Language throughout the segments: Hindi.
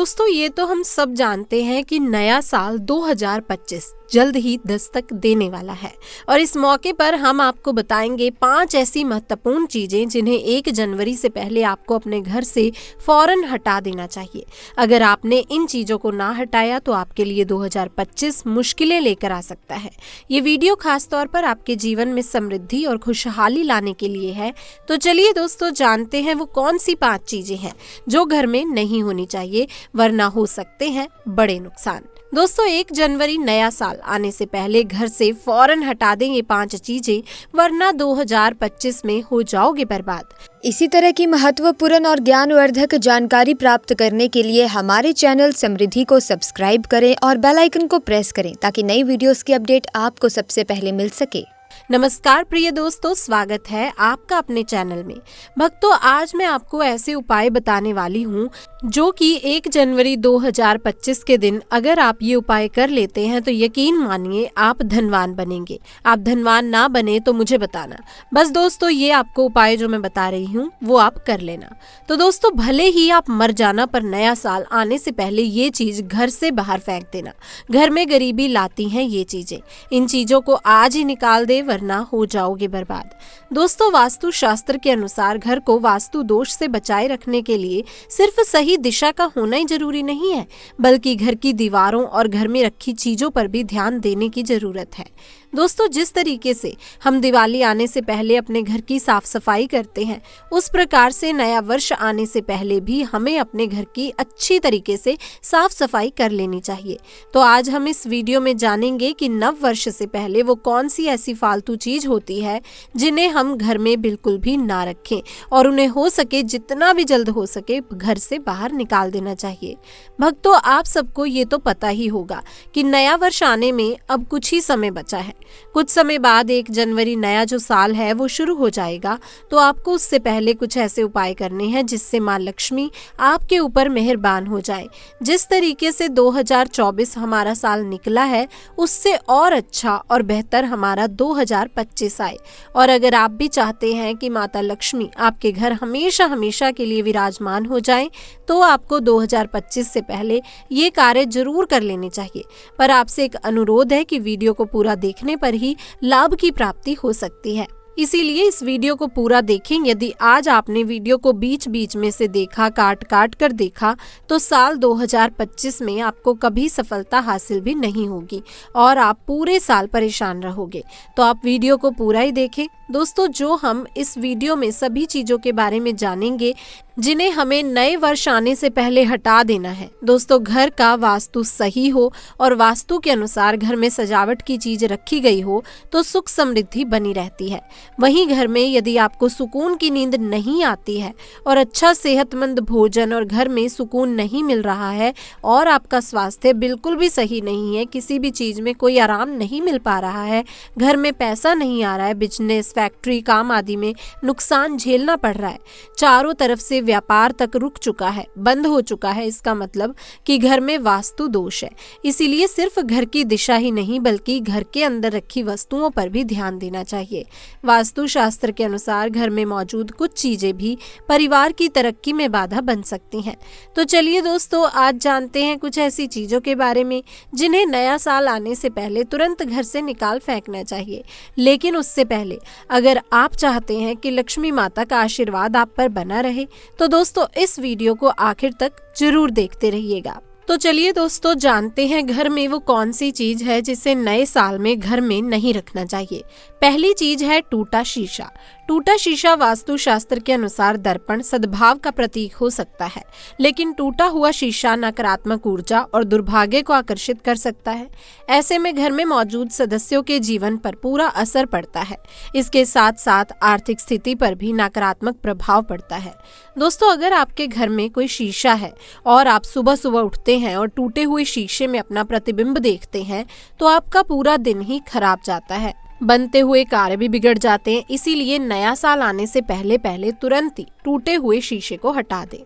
दोस्तों ये तो हम सब जानते हैं कि नया साल 2025 जल्द ही दस्तक देने वाला है और इस मौके पर हम आपको बताएंगे 5 ऐसी महत्वपूर्ण चीजें जिन्हें 1 जनवरी से पहले आपको अपने घर से फौरन हटा देना चाहिए। अगर आपने इन चीजों को ना हटाया तो आपके लिए 2025 मुश्किलें लेकर आ सकता है। ये वीडियो खास तौर पर आपके जीवन में समृद्धि और खुशहाली लाने के लिए है। तो चलिए दोस्तों जानते हैं वो कौन सी 5 चीजें हैं जो घर में नहीं होनी चाहिए, वरना हो सकते हैं बड़े नुकसान। दोस्तों 1 जनवरी नया साल आने से पहले घर से फौरन हटा दें ये 5 चीजें, वरना 2025 में हो जाओगे बर्बाद। इसी तरह की महत्वपूर्ण और ज्ञानवर्धक जानकारी प्राप्त करने के लिए हमारे चैनल समृद्धि को सब्सक्राइब करें और बेल आइकन को प्रेस करें ताकि नई वीडियोस की अपडेट आपको सबसे पहले मिल सके। नमस्कार प्रिय दोस्तों, स्वागत है आपका अपने चैनल में। भक्तों, आज मैं आपको ऐसे उपाय बताने वाली हूँ जो कि 1 जनवरी 2025 के दिन अगर आप ये उपाय कर लेते हैं तो यकीन मानिए आप धनवान बनेंगे। आप धनवान ना बने तो मुझे बताना। बस दोस्तों ये आपको उपाय जो मैं बता रही हूँ वो आप कर लेना। तो दोस्तों भले ही आप मर जाना पर नया साल आने से पहले ये चीज घर से बाहर फेंक देना। घर में गरीबी लाती हैं ये चीजें। इन चीजों को आज ही निकाल दे वरना हो जाओगे बर्बाद। दोस्तों वास्तु शास्त्र के अनुसार घर को वास्तु दोष से बचाए रखने के लिए सिर्फ सही दिशा का होना ही जरूरी नहीं है, बल्कि घर की दीवारों और घर में रखी चीजों पर भी ध्यान देने की जरूरत है। दोस्तों जिस तरीके से हम दिवाली आने से पहले अपने घर की साफ सफाई करते हैं, उस प्रकार से नया वर्ष आने से पहले भी हमें अपने घर की अच्छी तरीके से साफ सफाई कर लेनी चाहिए। तो आज हम इस वीडियो में जानेंगे कि नव वर्ष से पहले वो कौन सी ऐसी फालतू चीज होती है जिन्हें हम घर में बिल्कुल भी ना रखें और उन्हें हो सके जितना भी जल्द हो सके घर से बाहर निकाल देना चाहिए। भक्तों आप सबको ये तो पता ही होगा कि नया वर्ष आने में अब कुछ ही समय बचा है। कुछ समय बाद 1 जनवरी नया जो साल है वो शुरू हो जाएगा। तो आपको उससे पहले कुछ ऐसे उपाय करने हैं जिससे माँ लक्ष्मी आपके ऊपर मेहरबान हो जाए। जिस तरीके से 2024 हमारा साल निकला है उससे और अच्छा और बेहतर हमारा 2025 आए। और अगर आप भी चाहते हैं कि माता लक्ष्मी आपके घर हमेशा हमेशा के लिए विराजमान हो जाए तो आपको 2025 से पहले ये कार्य जरूर कर लेने चाहिए। पर आपसे एक अनुरोध है कि वीडियो को पूरा देखने पर ही लाभ की प्राप्ति हो सकती है, इसीलिए इस वीडियो को पूरा देखें। यदि आज आपने वीडियो को बीच बीच में से देखा, काट काट कर देखा, तो साल 2025 में आपको कभी सफलता हासिल भी नहीं होगी और आप पूरे साल परेशान रहोगे। तो आप वीडियो को पूरा ही देखें। दोस्तों जो हम इस वीडियो में सभी चीजों के बारे में जानेंगे जिन्हें हमें नए वर्ष आने से पहले हटा देना है। दोस्तों घर का वास्तु सही हो और वास्तु के अनुसार घर में सजावट की चीज रखी गई हो तो सुख समृद्धि बनी रहती है। वहीं घर में यदि आपको सुकून की नींद नहीं आती है और अच्छा सेहतमंद भोजन और घर में सुकून नहीं मिल रहा है और आपका स्वास्थ्य बिल्कुल भी सही नहीं है, किसी भी चीज में कोई आराम नहीं मिल पा रहा है, घर में पैसा नहीं आ रहा है, बिजनेस फैक्ट्री काम आदि में नुकसान झेलना पड़ रहा है, चारों तरफ से व्यापार तक रुक चुका है, बंद हो चुका है, इसका मतलब कि घर में वास्तु दोष है। इसीलिए सिर्फ घर की दिशा ही नहीं बल्कि घर के अंदर रखी वस्तुओं पर भी ध्यान देना चाहिए। वास्तु शास्त्र के अनुसार घर में मौजूद कुछ चीजें भी परिवार की तरक्की में बाधा बन सकती हैं। तो चलिए दोस्तों आज जानते हैं कुछ ऐसी चीजों के बारे में जिन्हें नया साल आने से पहले तुरंत घर से निकाल फेंकना चाहिए। लेकिन उससे पहले अगर आप चाहते हैं कि लक्ष्मी माता का आशीर्वाद आप पर बना रहे तो दोस्तों इस वीडियो को आखिर तक जरूर देखते रहिएगा। तो चलिए दोस्तों जानते हैं घर में वो कौन सी चीज है जिसे नए साल में घर में नहीं रखना चाहिए। पहली चीज है टूटा शीशा। टूटा शीशा वास्तु शास्त्र के अनुसार दर्पण सद्भाव का प्रतीक हो सकता है, लेकिन टूटा हुआ शीशा नकारात्मक ऊर्जा और दुर्भाग्य को आकर्षित कर सकता है। ऐसे में घर में मौजूद सदस्यों के जीवन पर पूरा असर पड़ता है। इसके साथ साथ आर्थिक स्थिति पर भी नकारात्मक प्रभाव पड़ता है। दोस्तों अगर आपके घर में कोई शीशा है और आप सुबह सुबह उठते हैं और टूटे हुए शीशे में अपना प्रतिबिंब देखते हैं तो आपका पूरा दिन ही खराब जाता है, बनते हुए कार्य भी बिगड़ जाते हैं। इसीलिए नया साल आने से पहले तुरंत ही टूटे हुए शीशे को हटा दें।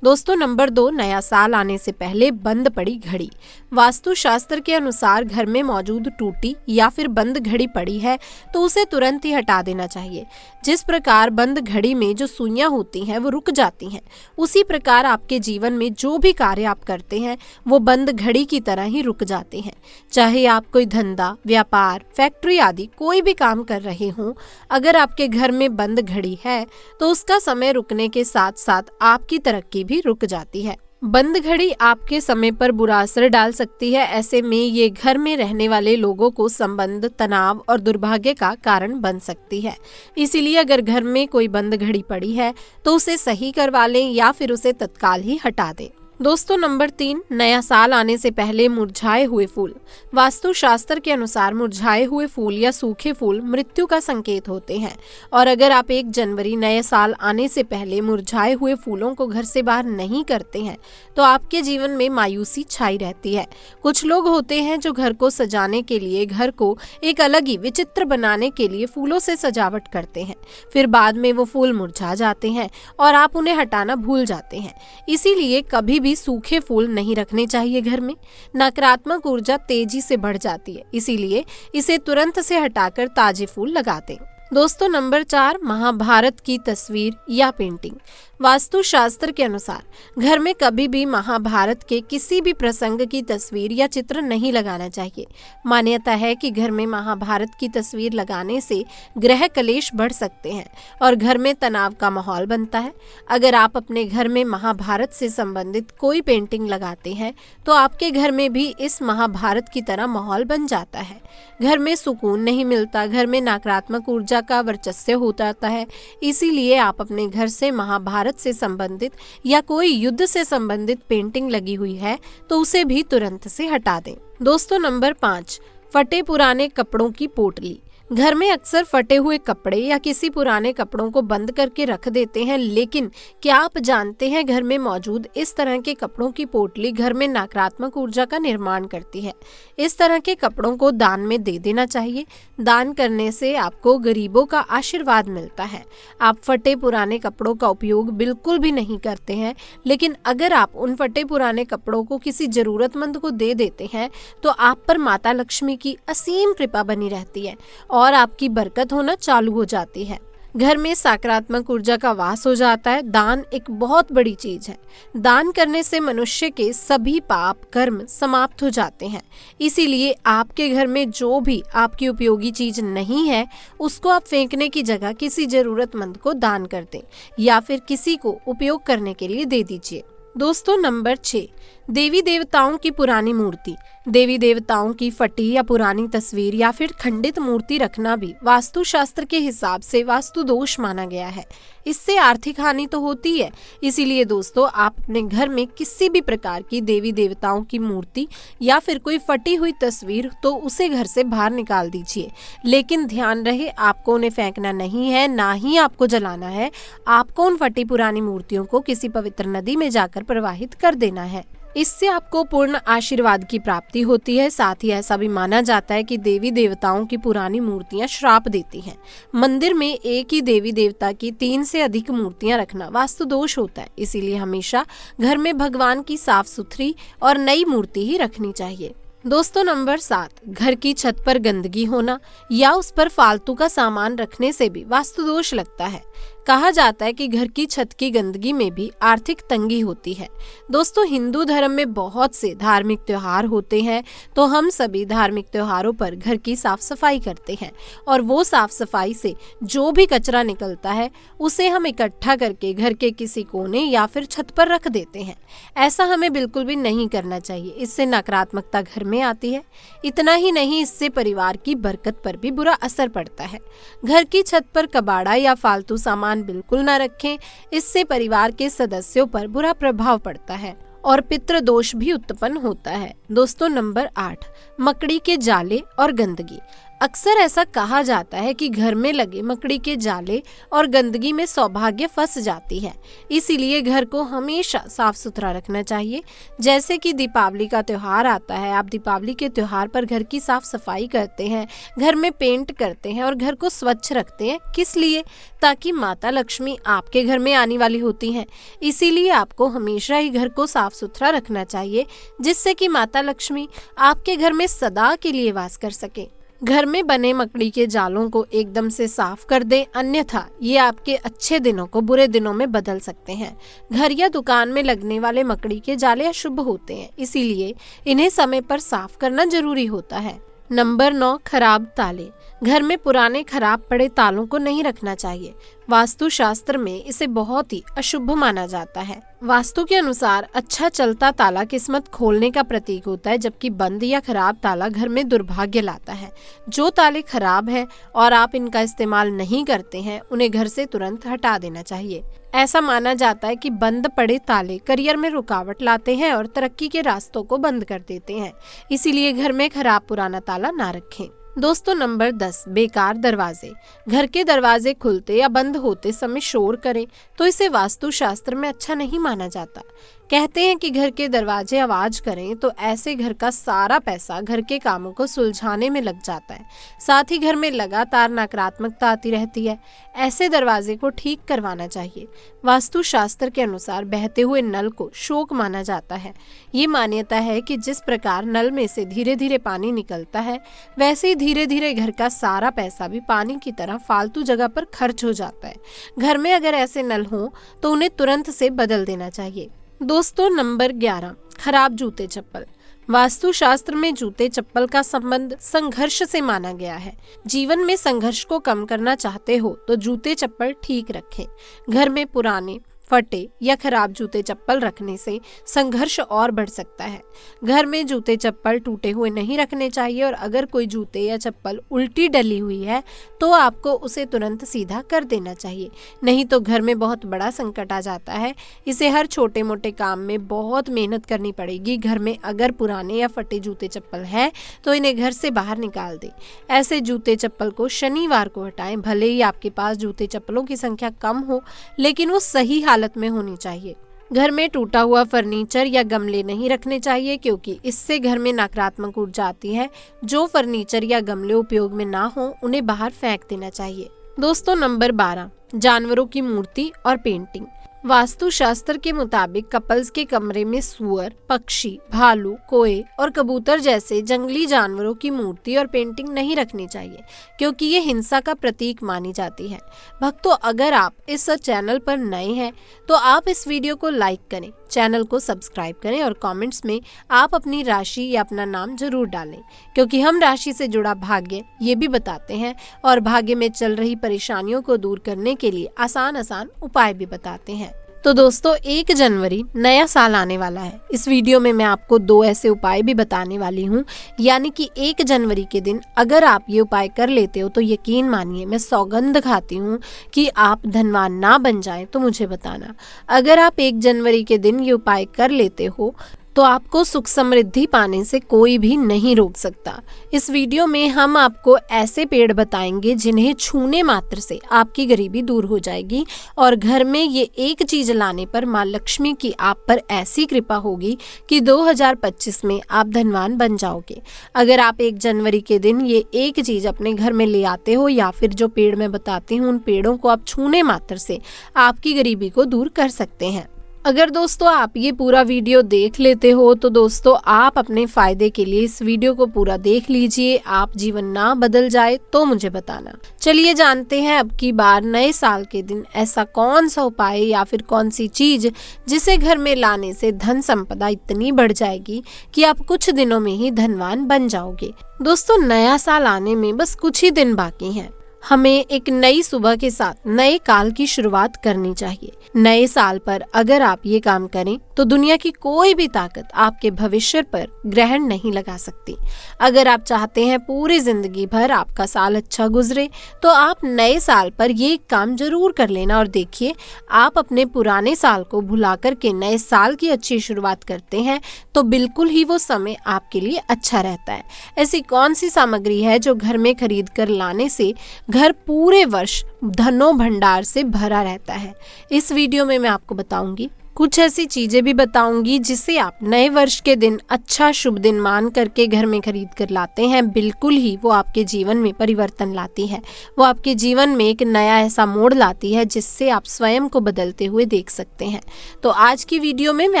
दोस्तों नंबर 2, नया साल आने से पहले बंद पड़ी घड़ी। वास्तु शास्त्र के अनुसार घर में मौजूद टूटी या फिर बंद घड़ी पड़ी है तो उसे तुरंत ही हटा देना चाहिए। जिस प्रकार बंद घड़ी में जो सुइयां होती हैं वो रुक जाती हैं, उसी प्रकार आपके जीवन में जो भी कार्य आप करते हैं वो बंद घड़ी की तरह ही रुक जाते हैं। चाहे आप कोई धंधा, व्यापार, फैक्ट्री आदि कोई भी काम कर रहे हों, अगर आपके घर में बंद घड़ी है तो उसका समय रुकने के साथ साथ आपकी तरक्की भी रुक जाती है। बंद घड़ी आपके समय पर बुरा असर डाल सकती है। ऐसे में ये घर में रहने वाले लोगों को संबंध, तनाव और दुर्भाग्य का कारण बन सकती है। इसीलिए अगर घर में कोई बंद घड़ी पड़ी है तो उसे सही करवा लें या फिर उसे तत्काल ही हटा दें। दोस्तों नंबर 3, नया साल आने से पहले मुरझाए हुए फूल। वास्तु शास्त्र के अनुसार मुरझाए हुए फूल या सूखे फूल मृत्यु का संकेत होते हैं और अगर आप 1 जनवरी नए साल आने से पहले मुरझाए हुए फूलों को घर से बाहर नहीं करते हैं तो आपके जीवन में मायूसी छाई रहती है। कुछ लोग होते हैं जो घर को सजाने के लिए घर को एक अलग ही विचित्र बनाने के लिए फूलों से सजावट करते हैं, फिर बाद में वो फूल मुरझा जाते हैं और आप उन्हें हटाना भूल जाते हैं। इसीलिए कभी भी सूखे फूल नहीं रखने चाहिए घर में। नकारात्मक ऊर्जा तेजी से बढ़ जाती है, इसीलिए इसे तुरंत से हटाकर ताजे फूल लगा दें। दोस्तों नंबर 4, महाभारत की तस्वीर या पेंटिंग। वास्तु शास्त्र के अनुसार घर में कभी भी महाभारत के किसी भी प्रसंग की तस्वीर या चित्र नहीं लगाना चाहिए। मान्यता है कि घर में महाभारत की तस्वीर लगाने से ग्रह कलेश बढ़ सकते हैं और घर में तनाव का माहौल बनता है। अगर आप अपने घर में महाभारत से संबंधित कोई पेंटिंग लगाते हैं तो आपके घर में भी इस महाभारत की तरह माहौल बन जाता है। घर में सुकून नहीं मिलता, घर में नकारात्मक ऊर्जा का वर्चस्व हो जाता है। इसीलिए आप अपने घर से महाभारत से संबंधित या कोई युद्ध से संबंधित पेंटिंग लगी हुई है तो उसे भी तुरंत से हटा दें। दोस्तों नंबर 5, फटे पुराने कपड़ों की पोटली। घर में अक्सर फटे हुए कपड़े या किसी पुराने कपड़ों को बंद करके रख देते हैं, लेकिन क्या आप जानते हैं घर में मौजूद इस तरह के कपड़ों की पोटली घर में नकारात्मक ऊर्जा का निर्माण करती है। इस तरह के कपड़ों को दान में दे देना चाहिए। दान करने से आपको गरीबों का आशीर्वाद मिलता है। आप फटे पुराने कपड़ों का उपयोग बिल्कुल भी नहीं करते हैं, लेकिन अगर आप उन फटे पुराने कपड़ों को किसी जरूरतमंद को दे देते हैं तो आप पर माता लक्ष्मी की असीम कृपा बनी रहती है और आपकी बरकत होना चालू हो जाती है। घर में सकारात्मक ऊर्जा का वास हो जाता है। दान एक बहुत बड़ी चीज है। दान करने से मनुष्य के सभी पाप कर्म समाप्त हो जाते हैं। इसीलिए आपके घर में जो भी आपकी उपयोगी चीज नहीं है उसको आप फेंकने की जगह किसी जरूरतमंद को दान कर दें या फिर किसी को उपयोग करने के लिए दे दीजिए। दोस्तों नंबर 6, देवी देवताओं की पुरानी मूर्ति। देवी देवताओं की फटी या पुरानी तस्वीर या फिर खंडित मूर्ति रखना भी वास्तु शास्त्र के हिसाब से वास्तु दोष माना गया है। इससे आर्थिक हानि तो होती है। इसीलिए दोस्तों आप अपने घर में किसी भी प्रकार की देवी देवताओं की मूर्ति या फिर कोई फटी हुई तस्वीर तो उसे घर से बाहर निकाल दीजिए, लेकिन ध्यान रहे आपको उन्हें फेंकना नहीं है, ना ही आपको जलाना है। आपको उन फटी पुरानी मूर्तियों को किसी पवित्र नदी में जाकर प्रवाहित कर देना है। इससे आपको पूर्ण आशीर्वाद की प्राप्ति होती है। साथ ही ऐसा भी माना जाता है कि देवी देवताओं की पुरानी मूर्तियां श्राप देती हैं। मंदिर में एक ही देवी देवता की 3 से अधिक मूर्तियां रखना वास्तु दोष होता है। इसीलिए हमेशा घर में भगवान की साफ सुथरी और नई मूर्ति ही रखनी चाहिए। दोस्तों नंबर 7, घर की छत पर गंदगी होना या उस पर फालतू का सामान रखने से भी वास्तु दोष लगता है। कहा जाता है कि घर की छत की गंदगी में भी आर्थिक तंगी होती है। दोस्तों हिंदू धर्म में बहुत से धार्मिक त्योहार होते हैं, तो हम सभी धार्मिक त्योहारों पर घर की साफ सफाई करते हैं और वो साफ सफाई से जो भी कचरा निकलता है उसे हम इकट्ठा करके घर के किसी कोने या फिर छत पर रख देते हैं। ऐसा हमें बिल्कुल भी नहीं करना चाहिए। इससे नकारात्मकता घर में आती है। इतना ही नहीं, इससे परिवार की बरकत पर भी बुरा असर पड़ता है। घर की छत पर कबाड़ा या फालतू सामान बिल्कुल न रखें। इससे परिवार के सदस्यों पर बुरा प्रभाव पड़ता है और पितृ दोष भी उत्पन्न होता है। दोस्तों नंबर 8, मकड़ी के जाले और गंदगी। अक्सर ऐसा कहा जाता है कि घर में लगे मकड़ी के जाले और गंदगी में सौभाग्य फंस जाती है, इसीलिए घर को हमेशा साफ सुथरा रखना चाहिए। जैसे कि दीपावली का त्योहार आता है, आप दीपावली के त्योहार पर घर की साफ सफाई करते हैं, घर में पेंट करते हैं और घर को स्वच्छ रखते हैं। किस लिए? ताकि माता लक्ष्मी आपके घर में आने वाली होती हैं। इसीलिए आपको हमेशा ही घर को साफ सुथरा रखना चाहिए, जिससे कि माता लक्ष्मी आपके घर में सदा के लिए वास कर सके। घर में बने मकड़ी के जालों को एकदम से साफ कर दें, अन्यथा ये आपके अच्छे दिनों को बुरे दिनों में बदल सकते हैं। घर या दुकान में लगने वाले मकड़ी के जाले अशुभ होते हैं, इसीलिए इन्हें समय पर साफ करना जरूरी होता है। नंबर 9, खराब ताले। घर में पुराने खराब पड़े तालों को नहीं रखना चाहिए। वास्तु शास्त्र में इसे बहुत ही अशुभ माना जाता है। वास्तु के अनुसार अच्छा चलता ताला किस्मत खोलने का प्रतीक होता है, जबकि बंद या खराब ताला घर में दुर्भाग्य लाता है। जो ताले खराब हैं और आप इनका इस्तेमाल नहीं करते हैं, उन्हें घर से तुरंत हटा देना चाहिए। ऐसा माना जाता है कि बंद पड़े ताले करियर में रुकावट लाते हैं और तरक्की के रास्तों को बंद कर देते हैं, इसीलिए घर में खराब पुराना ताला ना रखें। दोस्तों, नंबर 10, बेकार दरवाजे। घर के दरवाजे खुलते या बंद होते समय शोर करें तो इसे वास्तु शास्त्र में अच्छा नहीं माना जाता। कहते हैं कि घर के दरवाजे आवाज करें तो ऐसे घर का सारा पैसा घर के कामों को सुलझाने में लग जाता है, साथ ही घर में लगातार नकारात्मकता आती रहती है। ऐसे दरवाजे को ठीक करवाना चाहिए। वास्तु शास्त्र के अनुसार बहते हुए नल को शोक माना जाता है। ये मान्यता है कि जिस प्रकार नल में से धीरे धीरे पानी निकलता है, वैसे ही धीरे धीरे घर का सारा पैसा भी पानी की तरह फालतू जगह पर खर्च हो जाता है। घर में अगर ऐसे नल हो तो उन्हें तुरंत से बदल देना चाहिए। दोस्तों, नंबर 11, खराब जूते चप्पल। वास्तु शास्त्र में जूते चप्पल का संबंध संघर्ष से माना गया है। जीवन में संघर्ष को कम करना चाहते हो तो जूते चप्पल ठीक रखें। घर में पुराने, फटे या खराब जूते चप्पल रखने से संघर्ष और बढ़ सकता है। घर में जूते चप्पल टूटे हुए नहीं रखने चाहिए और अगर कोई जूते या चप्पल उल्टी डली हुई है तो आपको उसे तुरंत सीधा कर देना चाहिए, नहीं तो घर में बहुत बड़ा संकट आ जाता है। इसे हर छोटे मोटे काम में बहुत मेहनत करनी पड़ेगी। घर में अगर पुराने या फटे जूते चप्पल है तो इन्हें घर से बाहर निकाल दें। ऐसे जूते चप्पल को शनिवार को हटाएं। भले ही आपके पास जूते चप्पलों की संख्या कम हो, लेकिन वो सही हालत में होनी चाहिए। घर में टूटा हुआ फर्नीचर या गमले नहीं रखने चाहिए, क्योंकि इससे घर में नकारात्मक ऊर्जा आती है। जो फर्नीचर या गमले उपयोग में ना हो उन्हें बाहर फेंक देना चाहिए। दोस्तों, नंबर 12, जानवरों की मूर्ति और पेंटिंग। वास्तु शास्त्र के मुताबिक कपल्स के कमरे में सुअर, पक्षी, भालू, कोए और कबूतर जैसे जंगली जानवरों की मूर्ति और पेंटिंग नहीं रखनी चाहिए, क्योंकि ये हिंसा का प्रतीक मानी जाती है। भक्तों, अगर आप इस चैनल पर नए हैं तो आप इस वीडियो को लाइक करें, चैनल को सब्सक्राइब करें और कमेंट्स में आप अपनी राशि या अपना नाम जरूर डालें, क्योंकि हम राशि से जुड़ा भाग्य ये भी बताते हैं और भाग्य में चल रही परेशानियों को दूर करने के लिए आसान उपाय भी बताते हैं। तो दोस्तों, 1 जनवरी नया साल आने वाला है। इस वीडियो में मैं आपको 2 ऐसे उपाय भी बताने वाली हूँ, यानी कि 1 जनवरी के दिन अगर आप ये उपाय कर लेते हो तो यकीन मानिए, मैं सौगंध खाती हूँ कि आप धनवान ना बन जाएं तो मुझे बताना। अगर आप 1 जनवरी के दिन ये उपाय कर लेते हो तो आपको सुख समृद्धि पाने से कोई भी नहीं रोक सकता। इस वीडियो में हम आपको ऐसे पेड़ बताएंगे जिन्हें छूने मात्र से आपकी गरीबी दूर हो जाएगी और घर में ये एक चीज लाने पर माँ लक्ष्मी की आप पर ऐसी कृपा होगी कि 2025 में आप धनवान बन जाओगे। अगर आप 1 जनवरी के दिन ये एक चीज अपने घर में ले आते हो या फिर जो पेड़ मैं बताती हूँ उन पेड़ों को आप छूने मात्र से आपकी गरीबी को दूर कर सकते हैं। अगर दोस्तों आप ये पूरा वीडियो देख लेते हो तो दोस्तों आप अपने फायदे के लिए इस वीडियो को पूरा देख लीजिए। आप जीवन ना बदल जाए तो मुझे बताना। चलिए जानते हैं अब की बार नए साल के दिन ऐसा कौन सा उपाय या फिर कौन सी चीज जिसे घर में लाने से धन संपदा इतनी बढ़ जाएगी कि आप कुछ दिनों में ही धनवान बन जाओगे। दोस्तों, नया साल आने में बस कुछ ही दिन बाकी हैं। हमें एक नई सुबह के साथ नए काल की शुरुआत करनी चाहिए। नए साल पर अगर आप ये काम करें तो दुनिया की कोई भी ताकत आपके भविष्य पर ग्रहण नहीं लगा सकती। अगर आप चाहते हैं पूरी जिंदगी भर आपका साल अच्छा गुजरे तो आप नए साल पर ये काम जरूर कर लेना और देखिए, आप अपने पुराने साल को भुला कर के नए साल की अच्छी शुरुआत करते हैं तो बिल्कुल ही वो समय आपके लिए अच्छा रहता है। ऐसी कौन सी सामग्री है जो घर में खरीद कर लाने से घर पूरे वर्ष धनो भंडार से भरा रहता है? इस वीडियो में मैं आपको बताऊंगी। कुछ ऐसी चीजें भी बताऊंगी जिसे आप नए वर्ष के दिन अच्छा शुभ दिन मान करके घर में खरीद कर लाते हैं, बिल्कुल ही वो आपके जीवन में परिवर्तन लाती है। वो आपके जीवन में एक नया ऐसा मोड़ लाती है जिससे आप स्वयं को बदलते हुए देख सकते हैं। तो आज की वीडियो में मैं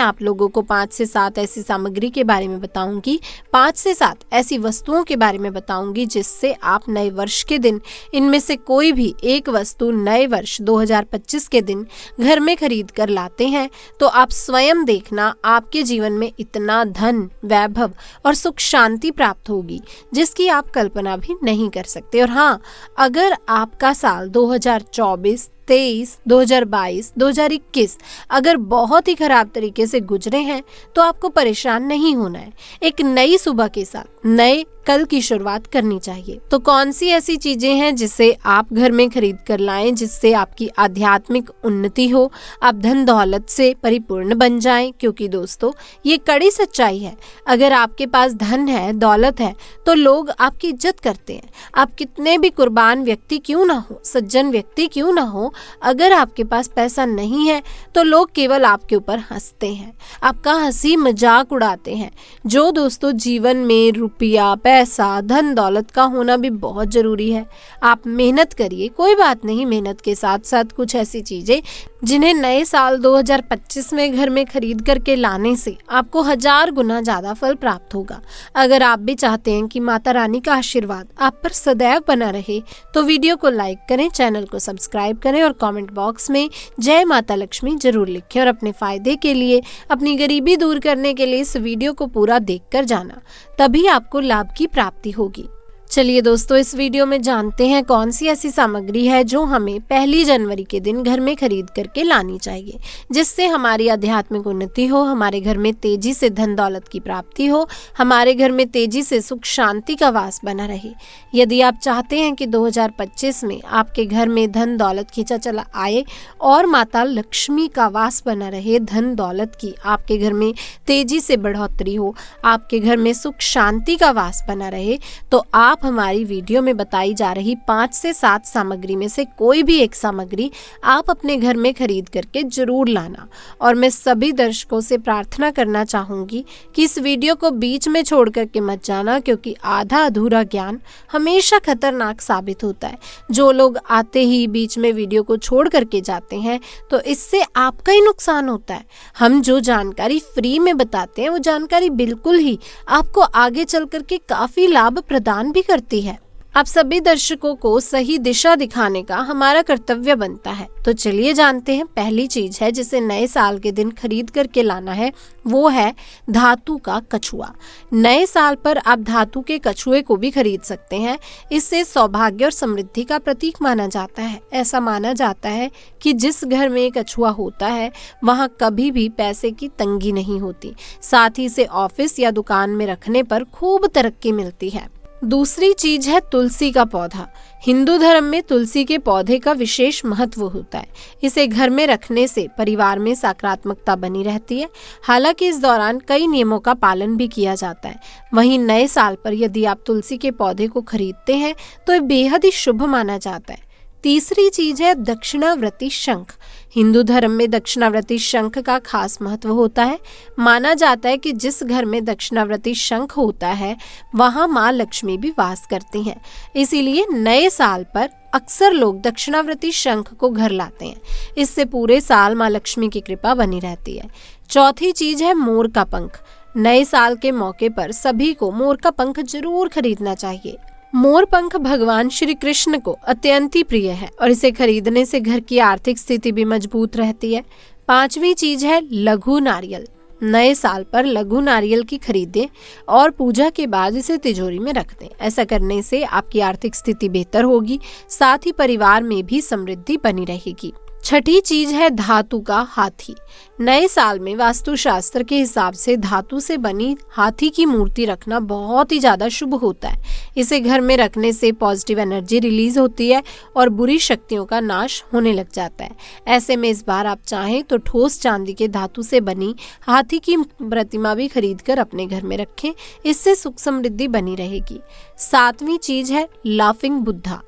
आप लोगों को 5 से 7 ऐसी सामग्री के बारे में बताऊंगी, 5 से 7 ऐसी वस्तुओं के बारे में बताऊंगी जिससे आप नए वर्ष के दिन इनमें से कोई भी एक वस्तु नए वर्ष 2025 के दिन घर में खरीद कर लाते हैं तो आप स्वयं देखना, आपके जीवन में इतना धन, वैभव और सुख शांति प्राप्त होगी जिसकी आप कल्पना भी नहीं कर सकते। और हाँ, अगर आपका साल 2024, 23, 2022, 2021 अगर बहुत ही खराब तरीके से गुजरे हैं तो आपको परेशान नहीं होना है। एक नई सुबह के साथ नए कल की शुरुआत करनी चाहिए। तो कौन सी ऐसी चीजें हैं जिसे आप घर में खरीद कर लाएं जिससे आपकी आध्यात्मिक उन्नति हो, आप धन दौलत से परिपूर्ण बन जाएं? क्योंकि दोस्तों, ये कड़ी सच्चाई है। अगर आपके पास धन है, दौलत है तो लोग आपकी इज्जत करते हैं। आप कितने भी कुर्बान व्यक्ति क्यों ना हो, सज्जन व्यक्ति क्यों ना हो, अगर आपके पास पैसा नहीं है तो लोग केवल आपके ऊपर हंसते हैं, आपका हंसी मजाक उड़ाते हैं। जो दोस्तों, जीवन में रुपया, पैसा, धन दौलत का होना भी बहुत जरूरी है। आप मेहनत करिए, कोई बात नहीं, मेहनत के साथ साथ कुछ ऐसी चीजें जिन्हें नए साल 2025 में घर में खरीद करके लाने से आपको 1000 गुना ज्यादा फल प्राप्त होगा। अगर आप भी चाहते हैं कि माता रानी का आशीर्वाद आप पर सदैव बना रहे तो वीडियो को लाइक करें, चैनल को सब्सक्राइब करें और कमेंट बॉक्स में जय माता लक्ष्मी जरूर लिखें। और अपने फायदे के लिए, अपनी गरीबी दूर करने के लिए इस वीडियो को पूरा देखकर जाना, तभी आपको लाभ की प्राप्ति होगी। चलिए दोस्तों, इस वीडियो में जानते हैं कौन सी ऐसी सामग्री है जो हमें 1 जनवरी के दिन घर में खरीद करके लानी चाहिए जिससे हमारी आध्यात्मिक उन्नति हो, हमारे घर में तेजी से धन दौलत की प्राप्ति हो, हमारे घर में तेजी से सुख शांति का वास बना रहे। यदि आप चाहते हैं कि 2025 में आपके घर में धन दौलत खींचा चला आए और माता लक्ष्मी का वास बना रहे, धन दौलत की आपके घर में तेजी से बढ़ोतरी हो, आपके घर में सुख शांति का वास बना रहे, तो आप हमारी वीडियो में बताई जा रही 5 से 7 सामग्री में से कोई भी एक सामग्री आप अपने घर में खरीद करके जरूर लाना। और मैं सभी दर्शकों से प्रार्थना करना चाहूंगी कि इस वीडियो को बीच में छोड़ करके मत जाना, क्योंकि आधा अधूरा ज्ञान हमेशा खतरनाक साबित होता है। जो लोग आते ही बीच में वीडियो को छोड़ करके जाते हैं तो इससे आपका ही नुकसान होता है। हम जो जानकारी फ्री में बताते हैं वो जानकारी बिल्कुल ही आपको आगे चल करके काफी लाभ प्रदान भी करती है। आप सभी दर्शकों को सही दिशा दिखाने का हमारा कर्तव्य बनता है। तो चलिए जानते हैं, पहली चीज है जिसे नए साल के दिन खरीद करके लाना है, वो है धातु का कछुआ। नए साल पर आप धातु के कछुए को भी खरीद सकते हैं। इससे सौभाग्य और समृद्धि का प्रतीक माना जाता है। ऐसा माना जाता है कि जिस घर में कछुआ होता है वहां कभी भी पैसे की तंगी नहीं होती। साथ ही इसे ऑफिस या दुकान में रखने पर खूब तरक्की मिलती है। दूसरी चीज है तुलसी का पौधा। हिंदू धर्म में तुलसी के पौधे का विशेष महत्व होता है। इसे घर में रखने से परिवार में सकारात्मकता बनी रहती है। हालांकि इस दौरान कई नियमों का पालन भी किया जाता है। वहीं नए साल पर यदि आप तुलसी के पौधे को खरीदते हैं तो ये बेहद ही शुभ माना जाता है। तीसरी चीज है दक्षिणावर्ती शंख। हिंदू धर्म में दक्षिणावर्ती शंख का खास महत्व होता है। माना जाता है कि जिस घर में दक्षिणावर्ती शंख होता है वहां माँ लक्ष्मी भी वास करती हैं। इसीलिए नए साल पर अक्सर लोग दक्षिणावर्ती शंख को घर लाते हैं। इससे पूरे साल माँ लक्ष्मी की कृपा बनी रहती है। चौथी चीज है मोर का पंख। नए साल के मौके पर सभी को मोर का पंख जरूर खरीदना चाहिए। मोर पंख भगवान श्री कृष्ण को अत्यंत ही प्रिय है और इसे खरीदने से घर की आर्थिक स्थिति भी मजबूत रहती है। पांचवी चीज है लघु नारियल। नए साल पर लघु नारियल की खरीदें और पूजा के बाद इसे तिजोरी में रख दें। ऐसा करने से आपकी आर्थिक स्थिति बेहतर होगी, साथ ही परिवार में भी समृद्धि बनी रहेगी। छठी चीज है धातु का हाथी। नए साल में वास्तुशास्त्र के हिसाब से धातु से बनी हाथी की मूर्ति रखना बहुत ही ज्यादा शुभ होता है। इसे घर में रखने से पॉजिटिव एनर्जी रिलीज होती है और बुरी शक्तियों का नाश होने लग जाता है। ऐसे में इस बार आप चाहें तो ठोस चांदी के धातु से बनी हाथी की प्रतिमा भी खरीद कर अपने घर में रखें, इससे सुख समृद्धि बनी रहेगी। सातवीं चीज है लाफिंग बुद्धा।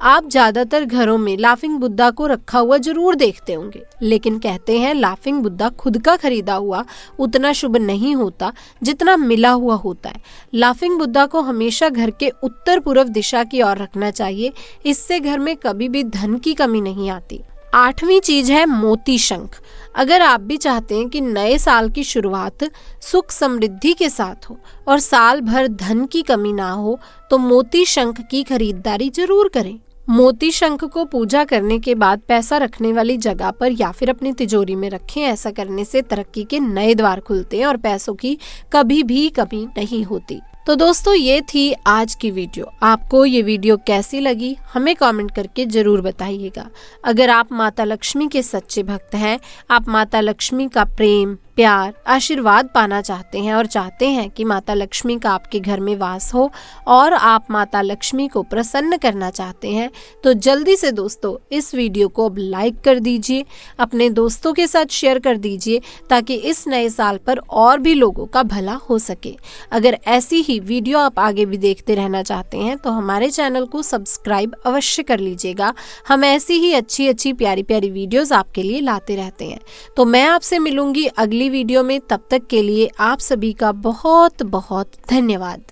आप ज्यादातर घरों में लाफिंग बुद्धा को रखा हुआ जरूर देखते होंगे, लेकिन कहते हैं लाफिंग बुद्धा खुद का खरीदा हुआ उतना शुभ नहीं होता जितना मिला हुआ होता है। लाफिंग बुद्धा को हमेशा घर के उत्तर पूर्व दिशा की ओर रखना चाहिए, इससे घर में कभी भी धन की कमी नहीं आती। आठवीं चीज है मोती शंख। अगर आप भी चाहते हैं कि नए साल की शुरुआत सुख समृद्धि के साथ हो और साल भर धन की कमी ना हो, तो मोती शंख की खरीदारी जरूर करें। मोती शंख को पूजा करने के बाद पैसा रखने वाली जगह पर या फिर अपनी तिजोरी में रखें। ऐसा करने से तरक्की के नए द्वार खुलते हैं और पैसों की कभी भी कमी नहीं होती। तो दोस्तों, ये थी आज की वीडियो। आपको ये वीडियो कैसी लगी हमें कमेंट करके जरूर बताइएगा। अगर आप माता लक्ष्मी के सच्चे भक्त हैं, आप माता लक्ष्मी का प्रेम, प्यार, आशीर्वाद पाना चाहते हैं और चाहते हैं कि माता लक्ष्मी का आपके घर में वास हो और आप माता लक्ष्मी को प्रसन्न करना चाहते हैं, तो जल्दी से दोस्तों इस वीडियो को अब लाइक कर दीजिए, अपने दोस्तों के साथ शेयर कर दीजिए, ताकि इस नए साल पर और भी लोगों का भला हो सके। अगर ऐसी ही वीडियो आप आगे भी देखते रहना चाहते हैं तो हमारे चैनल को सब्सक्राइब अवश्य कर लीजिएगा। हम ऐसी ही अच्छी प्यारी प्यारी वीडियोस आपके लिए लाते रहते हैं। तो मैं आपसे मिलूंगी अगली वीडियो में। तब तक के लिए आप सभी का बहुत बहुत धन्यवाद।